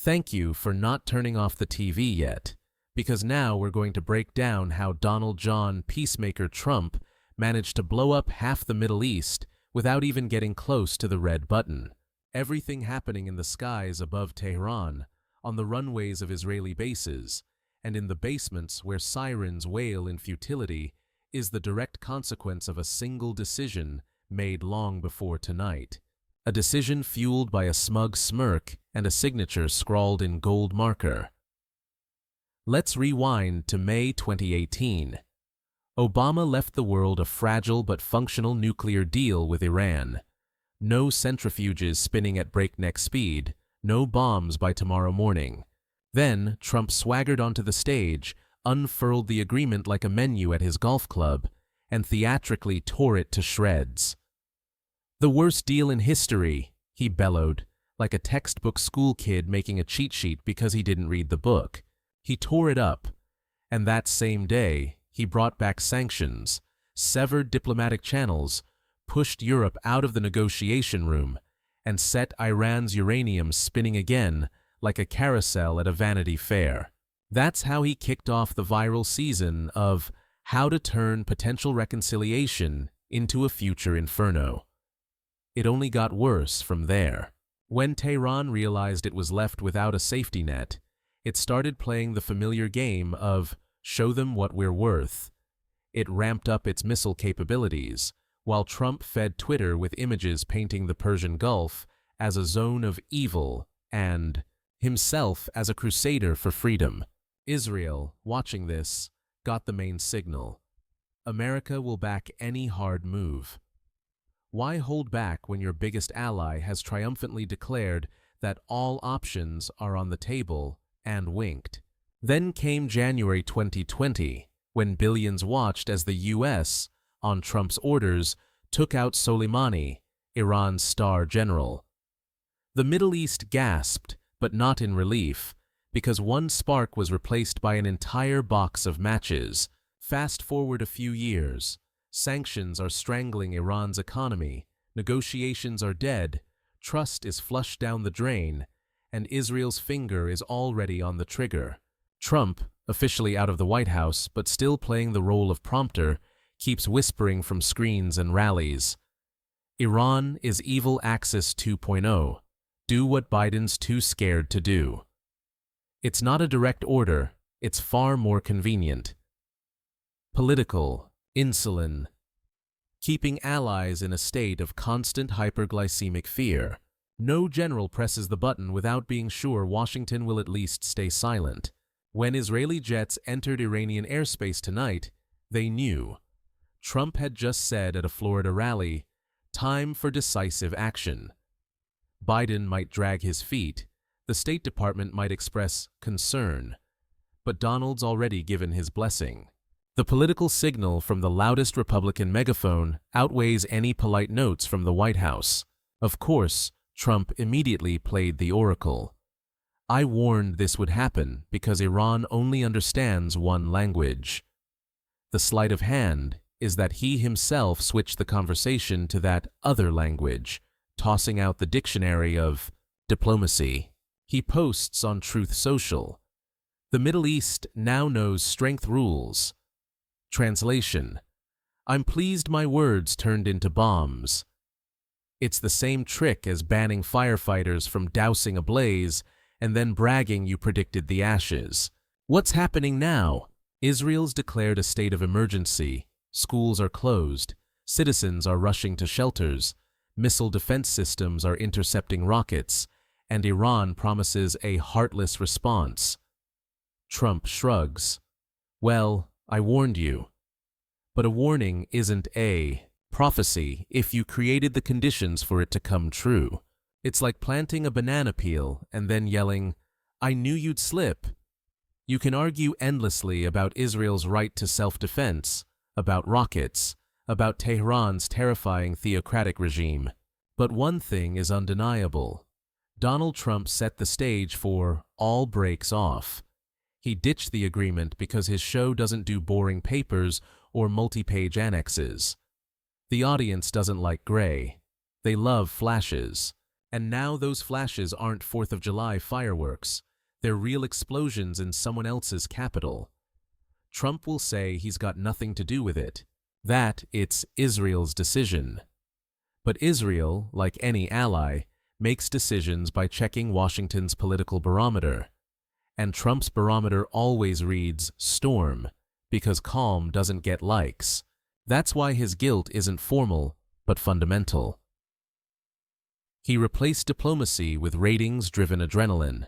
Thank you for not turning off the TV yet, because now we're going to break down how Donald John Peacemaker Trump managed to blow up half the Middle East without even getting close to the red button. Everything happening in the skies above Tehran, on the runways of Israeli bases, and in the basements where sirens wail in futility is the direct consequence of a single decision made long before tonight. A decision fueled by a smug smirk and a signature scrawled in gold marker. Let's rewind to May 2018. Obama left the world a fragile but functional nuclear deal with Iran. No centrifuges spinning at breakneck speed, no bombs by tomorrow morning. Then Trump swaggered onto the stage, unfurled the agreement like a menu at his golf club, and theatrically tore it to shreds. "The worst deal in history," he bellowed, like a textbook school kid making a cheat sheet because he didn't read the book. He tore it up, and that same day, he brought back sanctions, severed diplomatic channels, pushed Europe out of the negotiation room, and set Iran's uranium spinning again like a carousel at a Vanity Fair. That's how he kicked off the viral season of how to turn potential reconciliation into a future inferno. It only got worse from there. When Tehran realized it was left without a safety net, it started playing the familiar game of show them what we're worth. It ramped up its missile capabilities, while Trump fed Twitter with images painting the Persian Gulf as a zone of evil and himself as a crusader for freedom. Israel, watching this, got the main signal. America will back any hard move. Why hold back when your biggest ally has triumphantly declared that all options are on the table and winked? Then came January 2020, when billions watched as the U.S., on Trump's orders, took out Soleimani, Iran's star general. The Middle East gasped, but not in relief, because one spark was replaced by an entire box of matches. Fast forward a few years. Sanctions are strangling Iran's economy, negotiations are dead, trust is flushed down the drain, and Israel's finger is already on the trigger. Trump, officially out of the White House but still playing the role of prompter, keeps whispering from screens and rallies. Iran is evil Axis 2.0. Do what Biden's too scared to do. It's not a direct order, it's far more convenient. Political. Insulin. Keeping allies in a state of constant hyperglycemic fear. No general presses the button without being sure Washington will at least stay silent. When Israeli jets entered Iranian airspace tonight, they knew. Trump had just said at a Florida rally, "Time for decisive action." Biden might drag his feet, the State Department might express concern, but Donald's already given his blessing. The political signal from the loudest Republican megaphone outweighs any polite notes from the White House. Of course, Trump immediately played the oracle. "I warned this would happen because Iran only understands one language." The sleight of hand is that he himself switched the conversation to that other language, tossing out the dictionary of diplomacy. He posts on Truth Social. "The Middle East now knows strength rules." Translation: "I'm pleased my words turned into bombs." It's the same trick as banning firefighters from dousing a blaze and then bragging you predicted the ashes. What's happening now? Israel's declared a state of emergency. Schools are closed. Citizens are rushing to shelters. Missile defense systems are intercepting rockets. And Iran promises a heartless response. Trump shrugs. "Well, I warned you." But a warning isn't a prophecy if you created the conditions for it to come true. It's like planting a banana peel and then yelling, "I knew you'd slip." You can argue endlessly about Israel's right to self-defense, about rockets, about Tehran's terrifying theocratic regime. But one thing is undeniable. Donald Trump set the stage for all breaks off. He ditched the agreement because his show doesn't do boring papers or multi-page annexes. The audience doesn't like gray. They love flashes. And now those flashes aren't 4th of July fireworks. They're real explosions in someone else's capital. Trump will say he's got nothing to do with it, that it's Israel's decision. But Israel, like any ally, makes decisions by checking Washington's political barometer. And Trump's barometer always reads storm, because calm doesn't get likes. That's why his guilt isn't formal, but fundamental. He replaced diplomacy with ratings-driven adrenaline.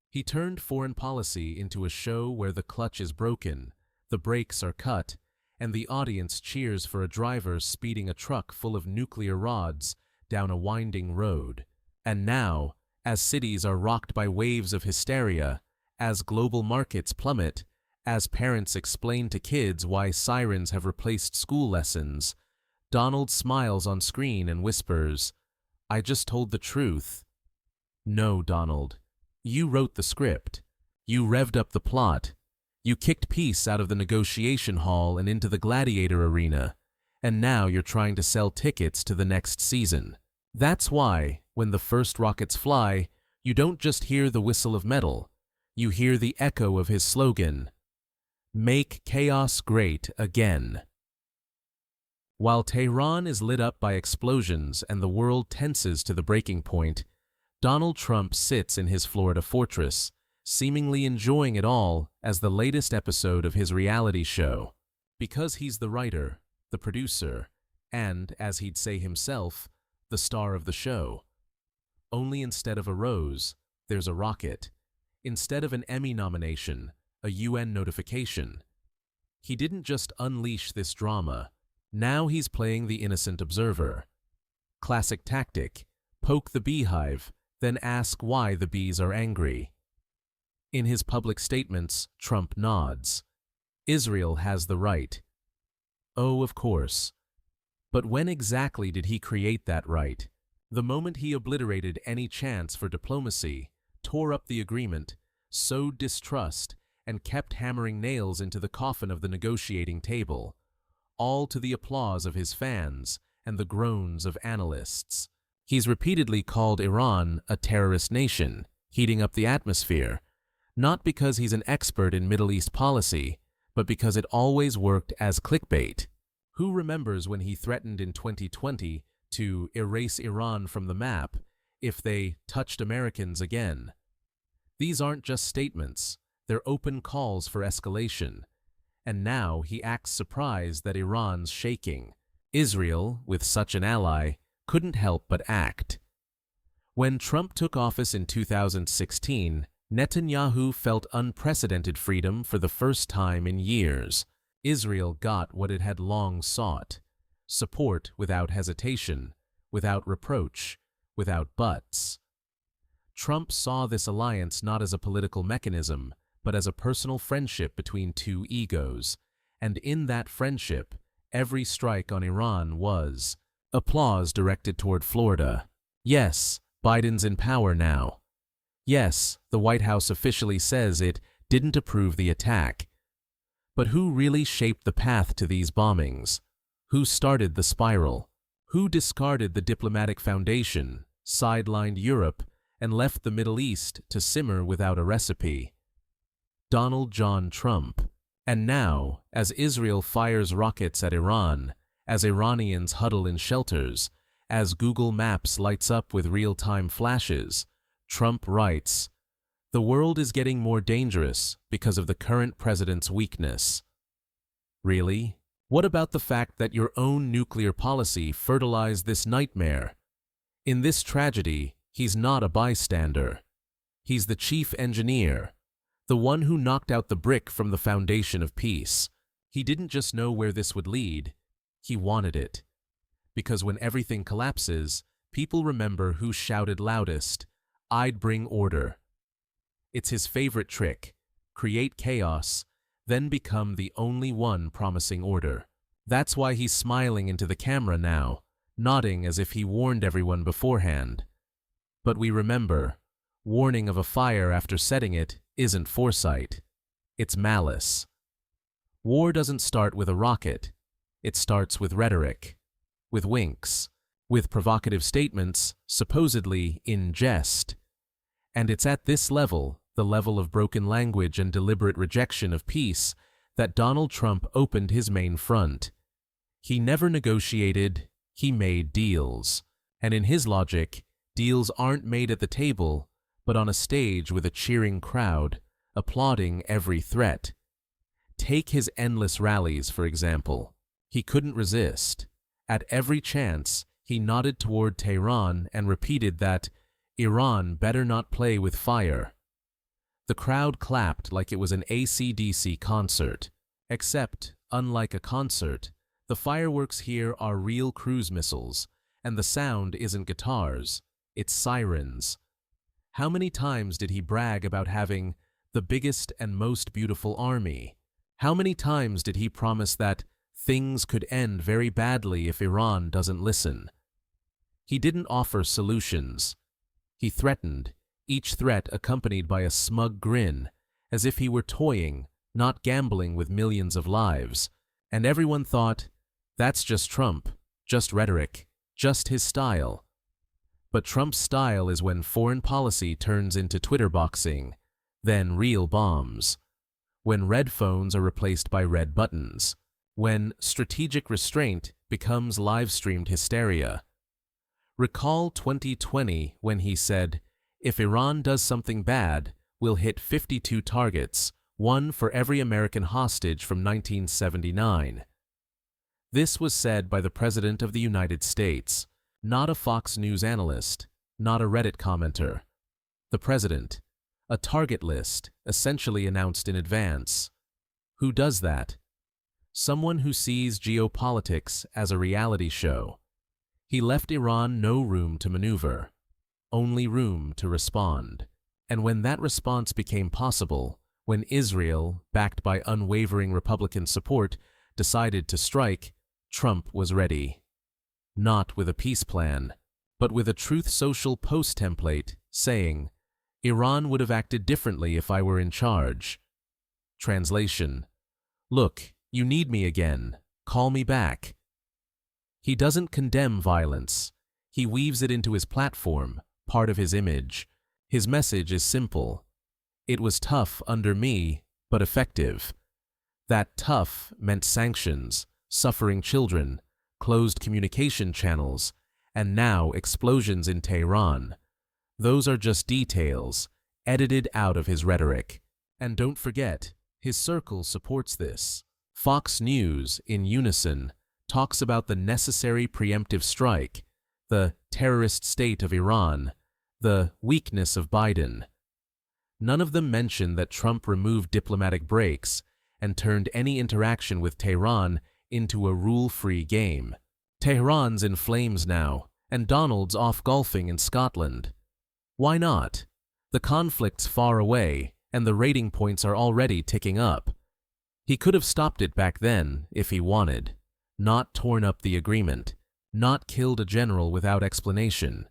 He turned foreign policy into a show where the clutch is broken, the brakes are cut, and the audience cheers for a driver speeding a truck full of nuclear rods down a winding road. And now, as cities are rocked by waves of hysteria, as global markets plummet, as parents explain to kids why sirens have replaced school lessons, Donald smiles on screen and whispers, "I just told the truth." No, Donald. You wrote the script. You revved up the plot. You kicked peace out of the negotiation hall and into the gladiator arena. And now you're trying to sell tickets to the next season. That's why, when the first rockets fly, you don't just hear the whistle of metal. You hear the echo of his slogan, "Make chaos great again." While Tehran is lit up by explosions and the world tenses to the breaking point, Donald Trump sits in his Florida fortress, seemingly enjoying it all as the latest episode of his reality show. Because he's the writer, the producer, and, as he'd say himself, the star of the show. Only instead of a rose, there's a rocket. Instead of an Emmy nomination, a UN notification. He didn't just unleash this drama. Now he's playing the innocent observer. Classic tactic: poke the beehive, then ask why the bees are angry. In his public statements, Trump nods. Israel has the right. Oh, of course. But when exactly did he create that right? The moment he obliterated any chance for diplomacy, tore up the agreement, sowed distrust, and kept hammering nails into the coffin of the negotiating table, all to the applause of his fans and the groans of analysts. He's repeatedly called Iran a terrorist nation, heating up the atmosphere, not because he's an expert in Middle East policy, but because it always worked as clickbait. Who remembers when he threatened in 2020 to erase Iran from the map if they touched Americans again? These aren't just statements, they're open calls for escalation. And now he acts surprised that Iran's shaking. Israel, with such an ally, couldn't help but act. When Trump took office in 2016, Netanyahu felt unprecedented freedom for the first time in years. Israel got what it had long sought: support without hesitation, without reproach, without buts. Trump saw this alliance not as a political mechanism, but as a personal friendship between two egos. And in that friendship, every strike on Iran was applause directed toward Florida. Yes, Biden's in power now. Yes, the White House officially says it didn't approve the attack. But who really shaped the path to these bombings? Who started the spiral? Who discarded the diplomatic foundation, sidelined Europe, and left the Middle East to simmer without a recipe? Donald John Trump. And now, as Israel fires rockets at Iran, as Iranians huddle in shelters, as Google Maps lights up with real-time flashes, Trump writes, "The world is getting more dangerous because of the current president's weakness." Really? What about the fact that your own nuclear policy fertilized this nightmare? In this tragedy, he's not a bystander. He's the chief engineer, the one who knocked out the brick from the foundation of peace. He didn't just know where this would lead, he wanted it. Because when everything collapses, people remember who shouted loudest, "I'd bring order." It's his favorite trick: create chaos, then become the only one promising order. That's why he's smiling into the camera now, nodding as if he warned everyone beforehand. But we remember, warning of a fire after setting it isn't foresight. It's malice. War doesn't start with a rocket. It starts with rhetoric, with winks, with provocative statements supposedly in jest. And it's at this level, the level of broken language and deliberate rejection of peace, that Donald Trump opened his main front. He never negotiated, he made deals. And in his logic, deals aren't made at the table, but on a stage with a cheering crowd, applauding every threat. Take his endless rallies, for example. He couldn't resist. At every chance, he nodded toward Tehran and repeated that Iran better not play with fire. The crowd clapped like it was an AC/DC concert. Except, unlike a concert, the fireworks here are real cruise missiles, and the sound isn't guitars, it's sirens. How many times did he brag about having the biggest and most beautiful army? How many times did he promise that things could end very badly if Iran doesn't listen? He didn't offer solutions. He threatened, each threat accompanied by a smug grin, as if he were toying, not gambling with millions of lives. And everyone thought, that's just Trump, just rhetoric, just his style. But Trump's style is when foreign policy turns into Twitter boxing, then real bombs. When red phones are replaced by red buttons. When strategic restraint becomes live-streamed hysteria. Recall 2020 when he said, if Iran does something bad, we'll hit 52 targets, one for every American hostage from 1979. This was said by the President of the United States, not a Fox News analyst, not a Reddit commenter. The President, a target list essentially announced in advance. Who does that? Someone who sees geopolitics as a reality show. He left Iran no room to maneuver, only room to respond. And when that response became possible, when Israel, backed by unwavering Republican support, decided to strike, Trump was ready. Not with a peace plan, but with a Truth Social post template saying, Iran would have acted differently if I were in charge. Translation: look, you need me again. Call me back. He doesn't condemn violence. He weaves it into his platform, part of his image. His message is simple. It was tough under me, but effective. That tough meant sanctions, suffering children, closed communication channels, and now explosions in Tehran. Those are just details, edited out of his rhetoric. And don't forget, his circle supports this. Fox News, in unison, talks about the necessary preemptive strike, the terrorist state of Iran, the weakness of Biden. None of them mention that Trump removed diplomatic breaks and turned any interaction with Tehran into a rule-free game. Tehran's in flames now, and Donald's off golfing in Scotland. Why not? The conflict's far away, and the rating points are already ticking up. He could have stopped it back then if he wanted, not torn up the agreement, not killed a general without explanation,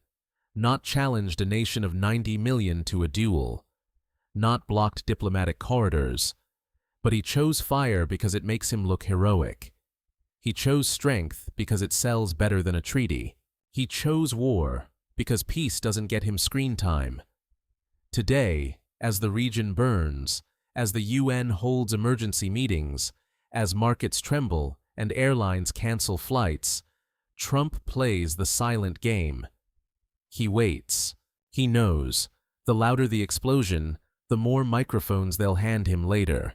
not challenged a nation of 90 million to a duel, not blocked diplomatic corridors. But he chose fire because it makes him look heroic. He chose strength because it sells better than a treaty. He chose war because peace doesn't get him screen time. Today, as the region burns, as the UN holds emergency meetings, as markets tremble and airlines cancel flights, Trump plays the silent game. He waits. He knows. The louder the explosion, the more microphones they'll hand him later.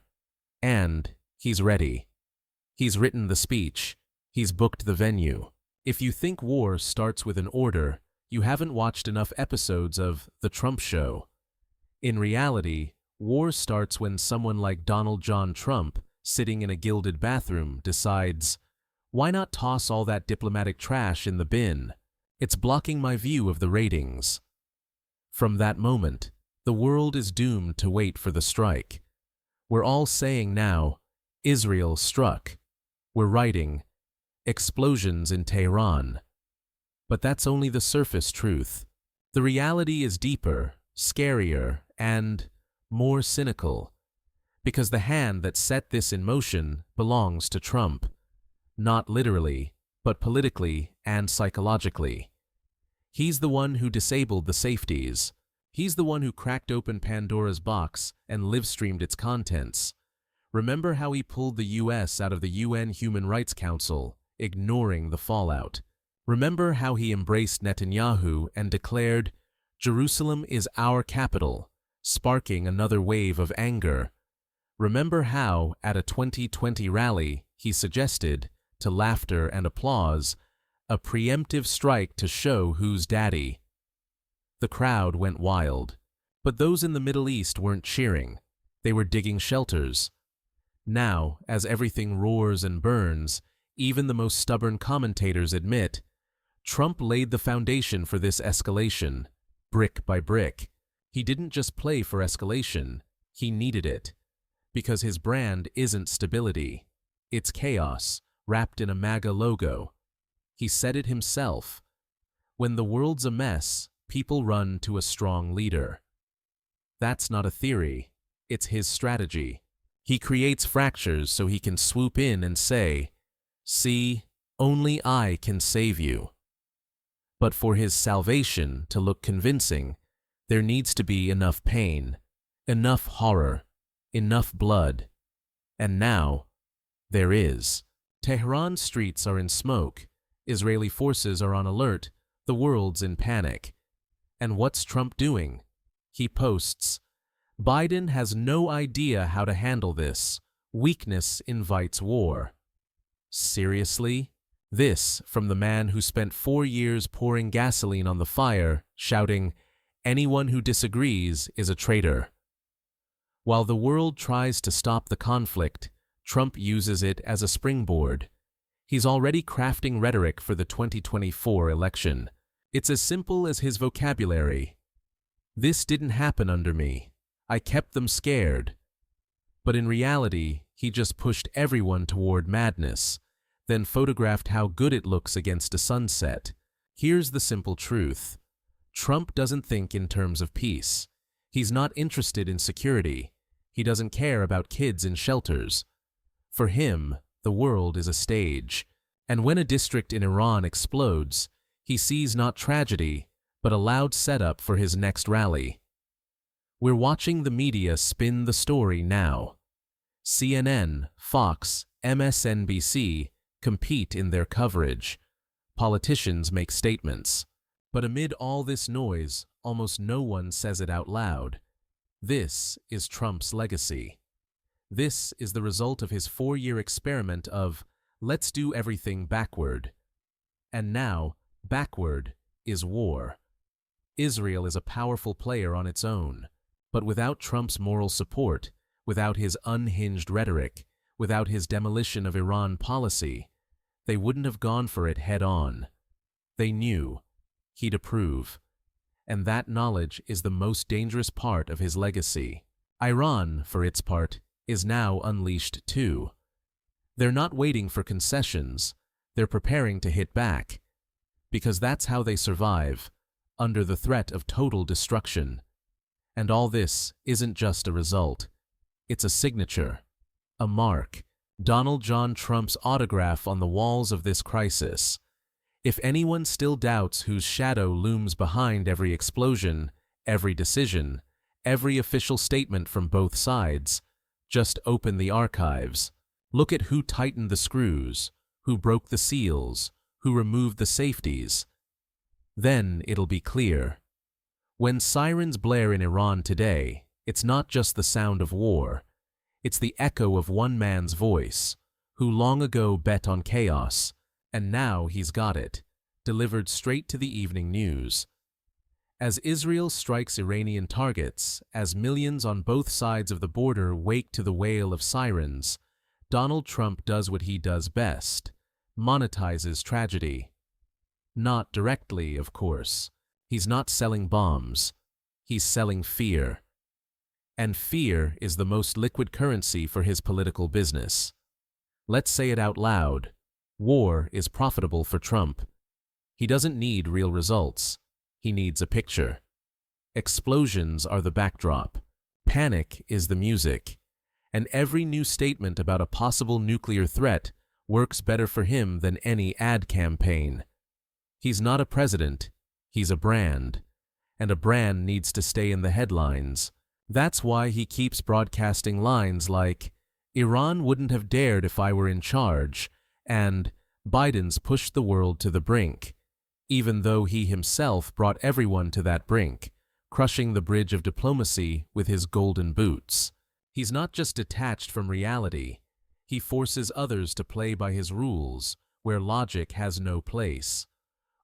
And he's ready. He's written the speech. He's booked the venue. If you think war starts with an order, you haven't watched enough episodes of The Trump Show. In reality, war starts when someone like Donald John Trump, sitting in a gilded bathroom, decides, why not toss all that diplomatic trash in the bin? It's blocking my view of the ratings. From that moment, the world is doomed to wait for the strike. We're all saying now, Israel struck. We're writing, explosions in Tehran. But that's only the surface truth. The reality is deeper, scarier, and more cynical. Because the hand that set this in motion belongs to Trump. Not literally, but politically and psychologically. He's the one who disabled the safeties. He's the one who cracked open Pandora's box and live-streamed its contents. Remember how he pulled the US out of the UN Human Rights Council, ignoring the fallout. Remember how he embraced Netanyahu and declared, "Jerusalem is our capital," sparking another wave of anger. Remember how, at a 2020 rally, he suggested, to laughter and applause, a preemptive strike to show who's daddy. The crowd went wild, but those in the Middle East weren't cheering. They were digging shelters. Now, as everything roars and burns, even the most stubborn commentators admit, Trump laid the foundation for this escalation, brick by brick. He didn't just play for escalation, he needed it. Because his brand isn't stability. It's chaos, wrapped in a MAGA logo. He said it himself. When the world's a mess, people run to a strong leader. That's not a theory, it's his strategy. He creates fractures so he can swoop in and say, "See, only I can save you." But for his salvation to look convincing, there needs to be enough pain, enough horror, enough blood. And now, there is. Tehran streets are in smoke, Israeli forces are on alert, the world's in panic. And what's Trump doing? He posts, "Biden has no idea how to handle this. Weakness invites war." Seriously? This from the man who spent 4 years pouring gasoline on the fire, shouting, "Anyone who disagrees is a traitor." While the world tries to stop the conflict, Trump uses it as a springboard. He's already crafting rhetoric for the 2024 election. It's as simple as his vocabulary. "This didn't happen under me. I kept them scared." But in reality, he just pushed everyone toward madness, then photographed how good it looks against a sunset. Here's the simple truth. Trump doesn't think in terms of peace. He's not interested in security. He doesn't care about kids in shelters. For him, the world is a stage. And when a district in Iran explodes, he sees not tragedy, but a loud setup for his next rally. We're watching the media spin the story now. CNN, Fox, MSNBC compete in their coverage. Politicians make statements. But amid all this noise, almost no one says it out loud. This is Trump's legacy. This is the result of his 4-year experiment of, let's do everything backward. And now, backward is war. Israel is a powerful player on its own. But without Trump's moral support, without his unhinged rhetoric, without his demolition of Iran policy, they wouldn't have gone for it head-on. They knew. He'd approve. And that knowledge is the most dangerous part of his legacy. Iran, for its part, is now unleashed too. They're not waiting for concessions, they're preparing to hit back. Because that's how they survive, under the threat of total destruction. And all this isn't just a result. It's a signature, a mark, Donald John Trump's autograph on the walls of this crisis. If anyone still doubts whose shadow looms behind every explosion, every decision, every official statement from both sides, just open the archives. Look at who tightened the screws, who broke the seals, who removed the safeties. Then it'll be clear. When sirens blare in Iran today, it's not just the sound of war. It's the echo of one man's voice, who long ago bet on chaos, and now he's got it, delivered straight to the evening news. As Israel strikes Iranian targets, as millions on both sides of the border wake to the wail of sirens, Donald Trump does what he does best, monetizes tragedy. Not directly, of course. He's not selling bombs. He's selling fear. And fear is the most liquid currency for his political business. Let's say it out loud. War is profitable for Trump. He doesn't need real results. He needs a picture. Explosions are the backdrop. Panic is the music. And every new statement about a possible nuclear threat works better for him than any ad campaign. He's not a president, he's a brand. And a brand needs to stay in the headlines. That's why he keeps broadcasting lines like, "Iran wouldn't have dared if I were in charge," and "Biden's pushed the world to the brink," even though he himself brought everyone to that brink, crushing the bridge of diplomacy with his golden boots. He's not just detached from reality, he forces others to play by his rules, where logic has no place.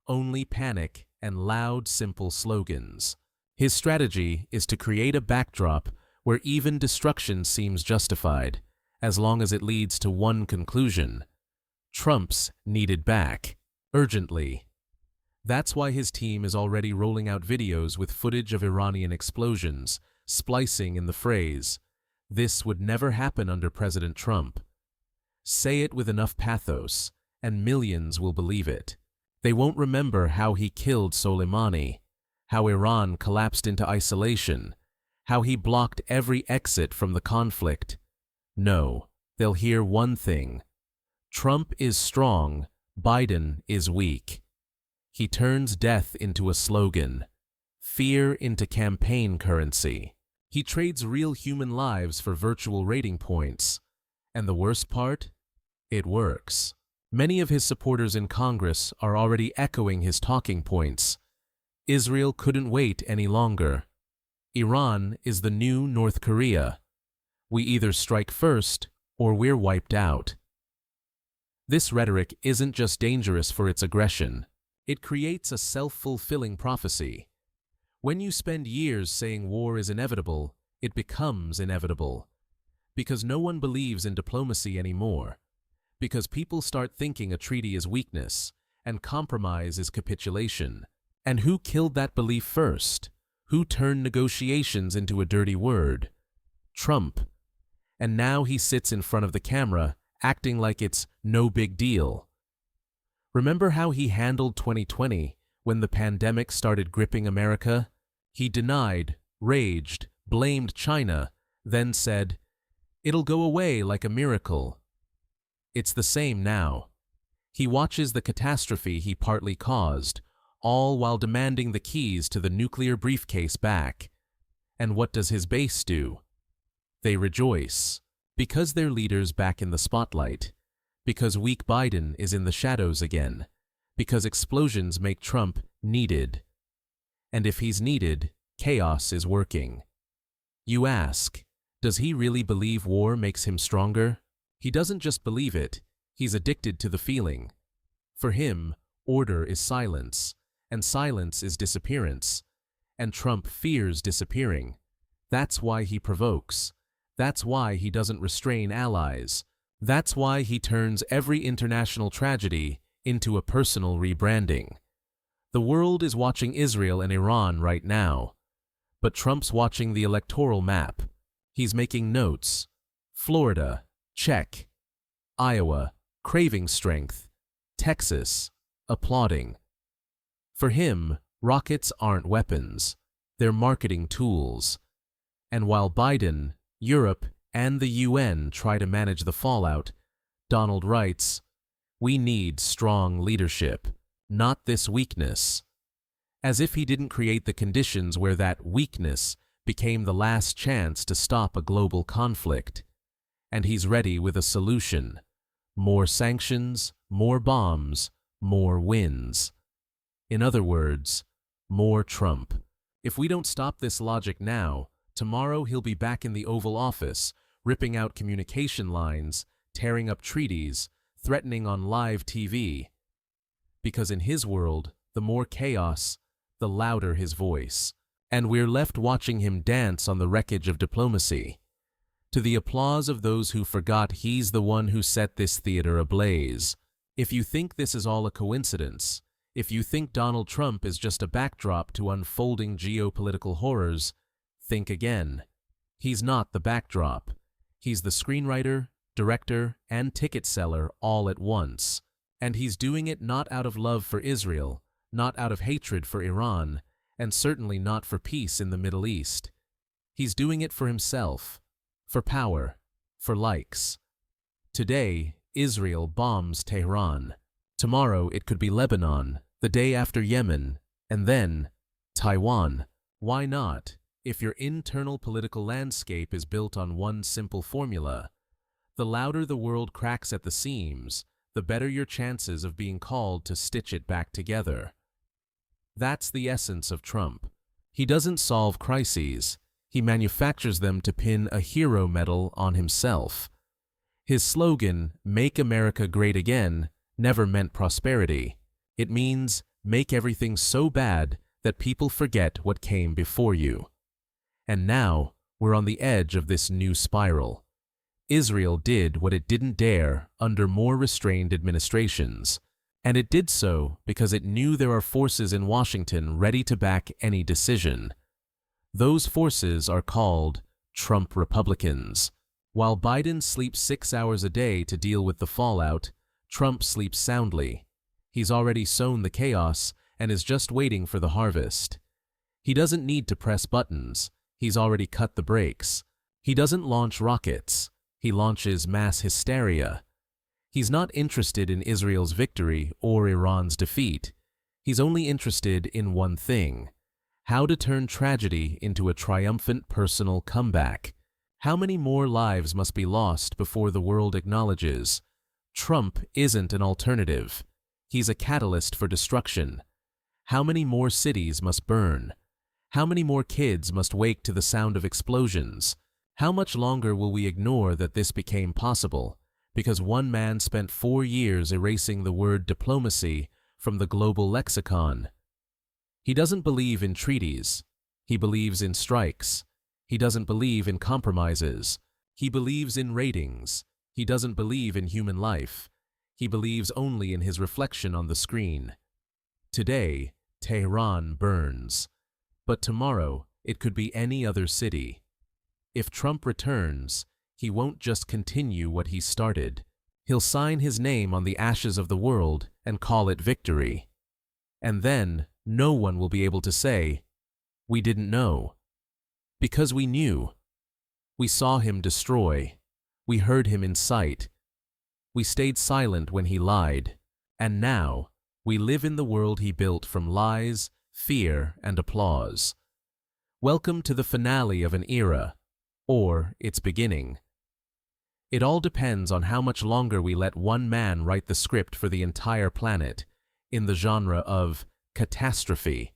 Only panic and loud, simple slogans. His strategy is to create a backdrop where even destruction seems justified, as long as it leads to one conclusion: Trump's needed back, urgently. That's why his team is already rolling out videos with footage of Iranian explosions, splicing in the phrase, "This would never happen under President Trump." Say it with enough pathos, and millions will believe it. They won't remember how he killed Soleimani, how Iran collapsed into isolation, how he blocked every exit from the conflict. No, they'll hear one thing: Trump is strong, Biden is weak. He turns death into a slogan, fear into campaign currency. He trades real human lives for virtual rating points. And the worst part? It works. Many of his supporters in Congress are already echoing his talking points. Israel couldn't wait any longer. Iran is the new North Korea. We either strike first or we're wiped out. This rhetoric isn't just dangerous for its aggression. It creates a self-fulfilling prophecy. When you spend years saying war is inevitable, it becomes inevitable. Because no one believes in diplomacy anymore. Because people start thinking a treaty is weakness, and compromise is capitulation. And who killed that belief first? Who turned negotiations into a dirty word? Trump. And now he sits in front of the camera, acting like it's no big deal. Remember how he handled 2020 when the pandemic started gripping America? He denied, raged, blamed China, then said, "It'll go away like a miracle." It's the same now. He watches the catastrophe he partly caused, all while demanding the keys to the nuclear briefcase back. And what does his base do? They rejoice, because their leader's back in the spotlight, because weak Biden is in the shadows again, because explosions make Trump needed. And if he's needed, chaos is working. You ask, does he really believe war makes him stronger? He doesn't just believe it, he's addicted to the feeling. For him, order is silence, and silence is disappearance. And Trump fears disappearing. That's why he provokes. That's why he doesn't restrain allies. That's why he turns every international tragedy into a personal rebranding. The world is watching Israel and Iran right now. But Trump's watching the electoral map. He's making notes. Florida. Check. Iowa, craving strength. Texas, applauding. For him, rockets aren't weapons. They're marketing tools. And while Biden, Europe, and the UN try to manage the fallout, Donald writes, "We need strong leadership, not this weakness." As if he didn't create the conditions where that weakness became the last chance to stop a global conflict. And he's ready with a solution. More sanctions, more bombs, more wins. In other words, more Trump. If we don't stop this logic now, tomorrow he'll be back in the Oval Office, ripping out communication lines, tearing up treaties, threatening on live TV. Because in his world, the more chaos, the louder his voice. And we're left watching him dance on the wreckage of diplomacy. To the applause of those who forgot he's the one who set this theater ablaze. If you think this is all a coincidence, if you think Donald Trump is just a backdrop to unfolding geopolitical horrors, think again. He's not the backdrop. He's the screenwriter, director, and ticket seller all at once. And he's doing it not out of love for Israel, not out of hatred for Iran, and certainly not for peace in the Middle East. He's doing it for himself. For power, for likes. Today, Israel bombs Tehran. Tomorrow it could be Lebanon, the day after Yemen, and then Taiwan. Why not, if your internal political landscape is built on one simple formula? The louder the world cracks at the seams, the better your chances of being called to stitch it back together. That's the essence of Trump. He doesn't solve crises, he manufactures them to pin a hero medal on himself. His slogan, "Make America Great Again," never meant prosperity. It means, make everything so bad that people forget what came before you. And now, we're on the edge of this new spiral. Israel did what it didn't dare under more restrained administrations, and it did so because it knew there are forces in Washington ready to back any decision. Those forces are called Trump Republicans. While Biden sleeps 6 hours a day to deal with the fallout, Trump sleeps soundly. He's already sown the chaos and is just waiting for the harvest. He doesn't need to press buttons. He's already cut the brakes. He doesn't launch rockets. He launches mass hysteria. He's not interested in Israel's victory or Iran's defeat. He's only interested in one thing: how to turn tragedy into a triumphant personal comeback. How many more lives must be lost before the world acknowledges Trump isn't an alternative? He's a catalyst for destruction. How many more cities must burn? How many more kids must wake to the sound of explosions? How much longer will we ignore that this became possible because one man spent 4 years erasing the word diplomacy from the global lexicon? He doesn't believe in treaties. He believes in strikes. He doesn't believe in compromises. He believes in ratings. He doesn't believe in human life. He believes only in his reflection on the screen. Today, Tehran burns. But tomorrow, it could be any other city. If Trump returns, he won't just continue what he started. He'll sign his name on the ashes of the world and call it victory. And then, no one will be able to say, "We didn't know." Because we knew. We saw him destroy. We heard him incite. We stayed silent when he lied. And now, we live in the world he built from lies, fear, and applause. Welcome to the finale of an era, or its beginning. It all depends on how much longer we let one man write the script for the entire planet, in the genre of catastrophe.